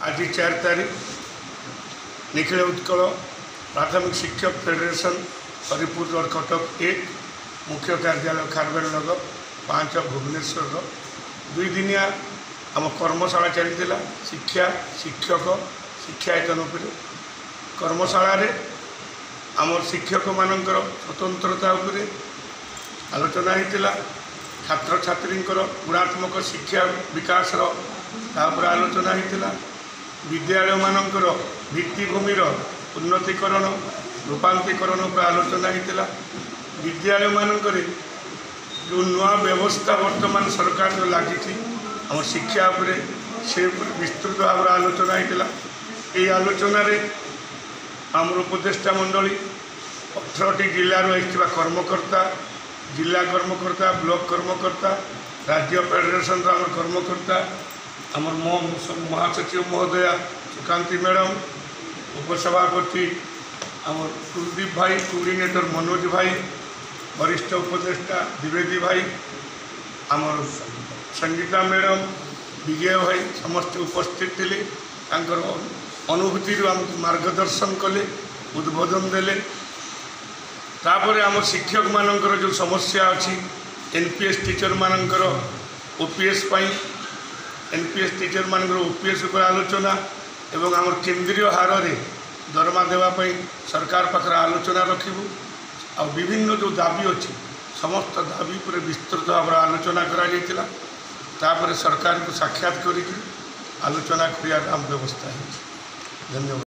आज 4 तारीख निखिल उत्कल प्राथमिक शिक्षक फेडरेशन हरिपुर रोड कटक 1 मुख्य कार्यालय खारबेल नगर 5 भुवनेश्वर 2 दिनिया आम कर्मशाला चली शिक्षा शिक्षक शिक्षायतन उपर कर्मशाला रे आम शिक्षक मानकर स्वतंत्रता उपर आलोचना होता छात्र छात्री गुणात्मक शिक्षा विकास आलोचना होता विद्यालय मानकर भित्तिभूमिर उन्नतीकरण रूपांतरीकरण पर आलोचना होता विद्यालय मानकर जो नुआ व्यवस्था वर्तमान सरकार जो लगी आम शिक्षा उपरे से विस्तृत भाव आलोचना होता ये आलोचन आम उपदेष्टा मंडली 18टी जिलूर कर्मकर्ता जिला कर्मकर्ता ब्लॉक कर्मकर्ता राज्य फेडरेशन आम कर्मकर्ता आम महासचिव महोदया सुकांती मैडम उपसभापति आम कुलदीप भाई कोऑर्डिनेटर मनोज भाई वरिष्ठ उपदेष्टा द्विवेदी भाई आम संगीता मैडम विजय भाई समस्त उपस्थित थे अनुभूति आमको मार्गदर्शन कले उद्बोधन देले तापर आम शिक्षक मानकर जो समस्या अच्छी एनपीएस टीचर मानकर ओपीएस एनपीएस टीचर मानकर ओपीएस उपर आलोचना एवं आम केंद्रीय हार रे दरमा देवाई सरकार पाखर आलोचना रखिबू आ विभिन्न जो दाबी अच्छी समस्त दाबी पर विस्तृत भाव आलोचना करा सरकार को साक्षात करी आलोचना करिया व्यवस्था है। धन्यवाद।